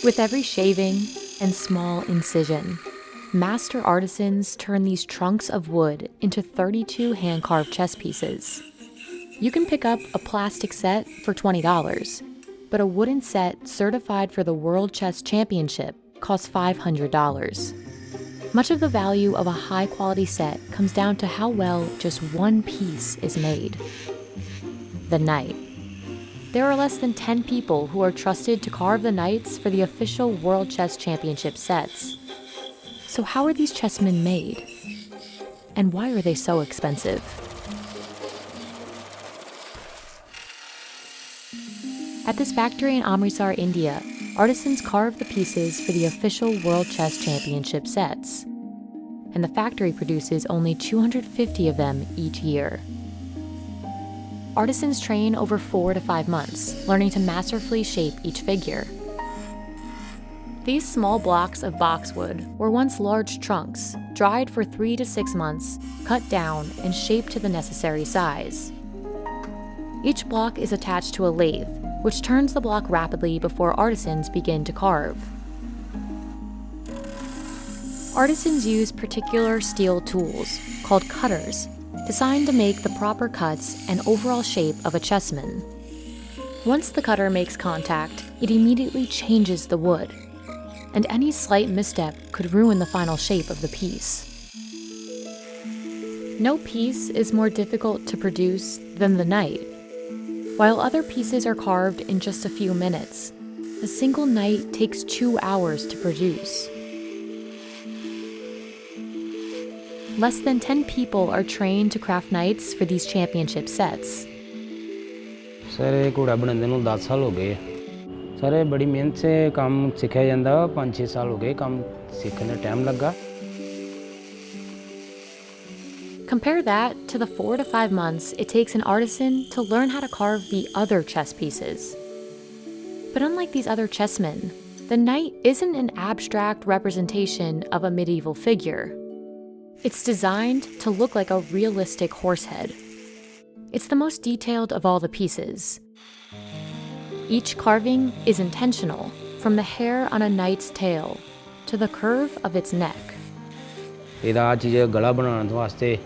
With every shaving and small incision, master artisans turn these trunks of wood into 32 hand-carved chess pieces. You can pick up a plastic set for $20, but a wooden set certified for the World Chess Championship costs $500. Much of the value of a high-quality set comes down to how well just one piece is made. The knight. There are less than 10 people who are trusted to carve the knights for the official World Chess Championship sets. So how are these chessmen made? And why are they so expensive? At this factory in Amritsar, India, artisans carve the pieces for the official World Chess Championship sets. And the factory produces only 250 of them each year. Artisans train over 4 to 5 months, learning to masterfully shape each figure. These small blocks of boxwood were once large trunks, dried for 3 to 6 months, cut down, and shaped to the necessary size. Each block is attached to a lathe, which turns the block rapidly before artisans begin to carve. Artisans use particular steel tools, called cutters, designed to make the proper cuts and overall shape of a chessman. Once the cutter makes contact, it immediately changes the wood, and any slight misstep could ruin the final shape of the piece. No piece is more difficult to produce than the knight. While other pieces are carved in just a few minutes, a single knight takes 2 hours to produce. Less than 10 people are trained to craft knights for these championship sets. Sir ये घोड़ा बनाने ਨੂੰ 10 ਸਾਲ ਹੋ ਗਏ sir ये बड़ी मेहनत से काम सिखाया ਜਾਂਦਾ 5-6 ਸਾਲ ਹੋ ਗਏ ਕੰਮ ਸਿੱਖਣ ਦਾ ਟਾਈਮ ਲੱਗਾ Compare that to the 4 to 5 months it takes an artisan to learn how to carve the other chess pieces. But unlike these other chessmen, the knight isn't an abstract representation of a medieval figure. It's designed to look like a realistic horse head. It's the most detailed of all the pieces. Each carving is intentional, from the hair on a knight's tail to the curve of its neck. ਇਹਦਾ ਚੀਜ਼ ਗਲਾ ਬਣਾਉਣ ਵਾਸਤੇ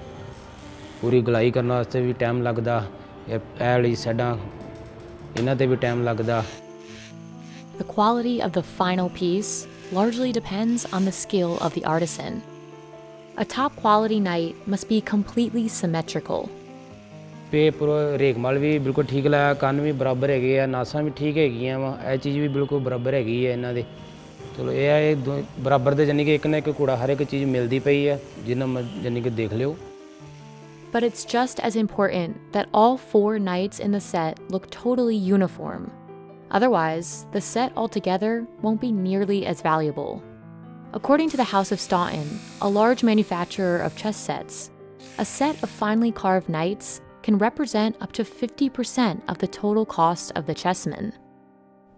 ਪੂਰੀ ਗਲਾਈ ਕਰਨ ਵਾਸਤੇ ਵੀ time ਲੱਗਦਾ ਇਹ ਵਾਲੀ ਸਾਈਡਾਂ ਇਹਨਾਂ ਤੇ ਵੀ ਟਾਈਮ ਲੱਗਦਾ The quality of the final piece largely depends on the skill of the artisan. A top quality knight must be completely symmetrical. ਪੇ ਪੂਰਾ ਰੇਖਮਾਲ ਵੀ ਬਿਲਕੁਲ ਠੀਕ ਲਾਇਆ ਕੰਨ ਵੀ ਬਰਾਬਰ ਹੈਗੇ ਆ ਨਾਸਾਂ ਵੀ ਠੀਕ ਹੈਗੀਆਂ ਵਾ ਇਹ ਚੀਜ਼ ਵੀ ਬਿਲਕੁਲ ਬਰਾਬਰ ਹੈਗੀ ਹੈ ਇਹਨਾਂ ਦੇ ਚਲੋ ਇਹ ਆ ਇਹ ਬਰਾਬਰ ਦੇ ਜਾਨੀ ਕਿ ਇੱਕ ਨਾ ਇੱਕ ਘੋੜਾ ਹਰ ਇੱਕ ਚੀਜ਼ ਮਿਲਦੀ ਪਈ ਹੈ ਜਿੰਨਾ ਜਾਨੀ ਕਿ ਦੇਖ ਲਿਓ But it's just as important that all 4 knights in the set look totally uniform. Otherwise, the set altogether won't be nearly as valuable. According to the House of Staunton, a large manufacturer of chess sets, a set of finely carved knights can represent up to 50% of the total cost of the chessman.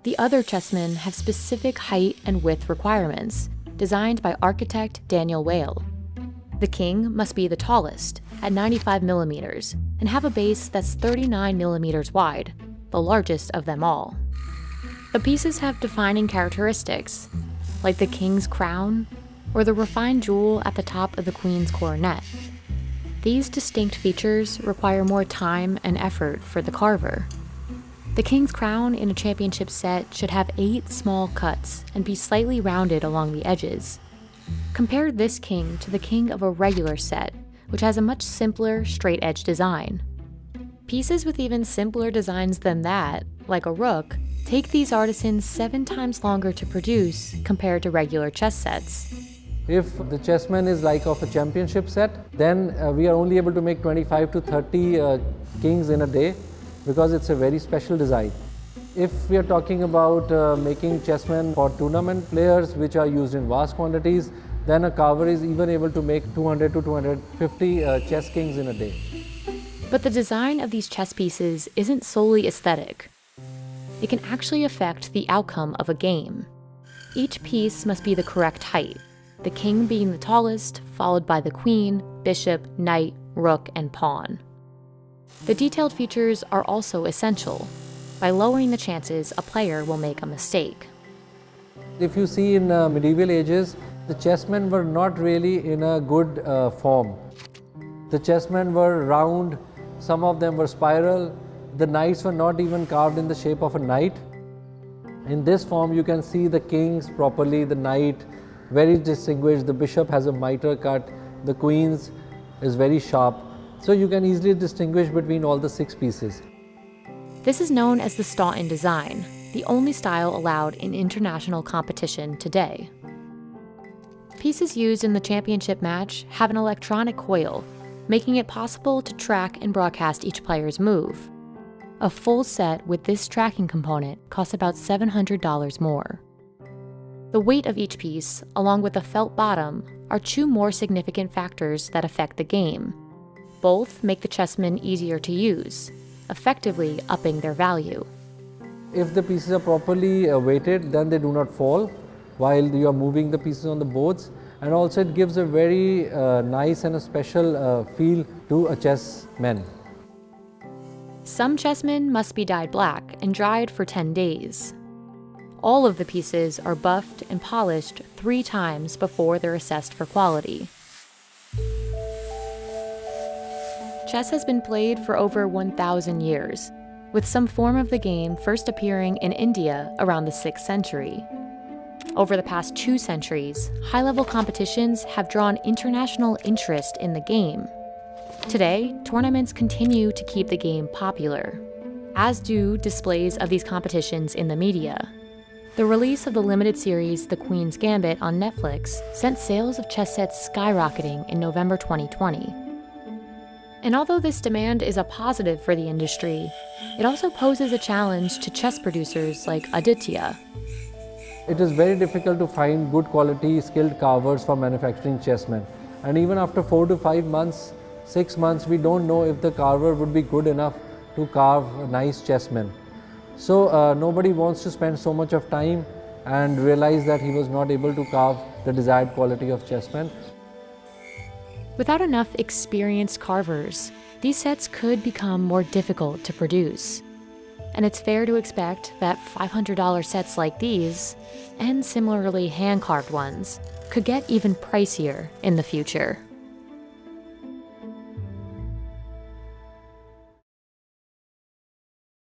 The other chessmen have specific height and width requirements, designed by architect Daniel Whale. The king must be the tallest, at 95 millimeters, and have a base that's 39 millimeters wide, the largest of them all. The pieces have defining characteristics, like the king's crown or the refined jewel at the top of the queen's coronet. These distinct features require more time and effort for the carver. The king's crown in a championship set should have 8 small cuts and be slightly rounded along the edges. Compare this king to the king of a regular set, which has a much simpler, straight-edge design. Pieces with even simpler designs than that, like a rook, take these artisans 7 times longer to produce compared to regular chess sets. If the chessman is like of a championship set, then we are only able to make 25 to 30 kings in a day because it's a very special design. If we are talking about making chessmen for tournament players which are used in vast quantities, then a carver is even able to make 200 to 250 chess kings in a day. But the design of these chess pieces isn't solely aesthetic. It can actually affect the outcome of a game. Each piece must be the correct height, the king being the tallest, followed by the queen, bishop, knight, rook, and pawn. The detailed features are also essential. by lowering the chances a player will make a mistake. If you see in medieval ages, the chessmen were not really in a good form. The chessmen were round, some of them were spiral, the knights were not even carved in the shape of a knight. In this form you can see the kings properly, the knight very distinguished, the bishop has a mitre cut, the queen's is very sharp. So you can easily distinguish between all the 6 pieces. This is known as the Staunton design, the only style allowed in international competition today. Pieces used in the championship match have an electronic coil, making it possible to track and broadcast each player's move. A full set with this tracking component costs about $700 more. The weight of each piece, along with the felt bottom, are 2 more significant factors that affect the game. Both make the chessmen easier to use, effectively upping their value. If the pieces are properly weighted, then they do not fall while you are moving the pieces on the boards, and also it gives a very nice and a special feel to a chessman. Some chessmen must be dyed black and dried for 10 days. All of the pieces are buffed and polished 3 times before they're assessed for quality. Chess has been played for over 1,000 years, with some form of the game first appearing in India around the 6th century. Over the past 2 centuries, high-level competitions have drawn international interest in the game. Today, tournaments continue to keep the game popular, as do displays of these competitions in the media. The release of the limited series The Queen's Gambit on Netflix sent sales of chess sets skyrocketing in November 2020. And although this demand is a positive for the industry, it also poses a challenge to chess producers like Aditya. It is very difficult to find good quality skilled carvers for manufacturing chessmen. And even after 4 to 5 months, 6 months, we don't know if the carver would be good enough to carve a nice chessman. So nobody wants to spend so much of time and realize that he was not able to carve the desired quality of chessman. Without enough experienced carvers, these sets could become more difficult to produce. And it's fair to expect that $500 sets like these, and similarly hand-carved ones, could get even pricier in the future.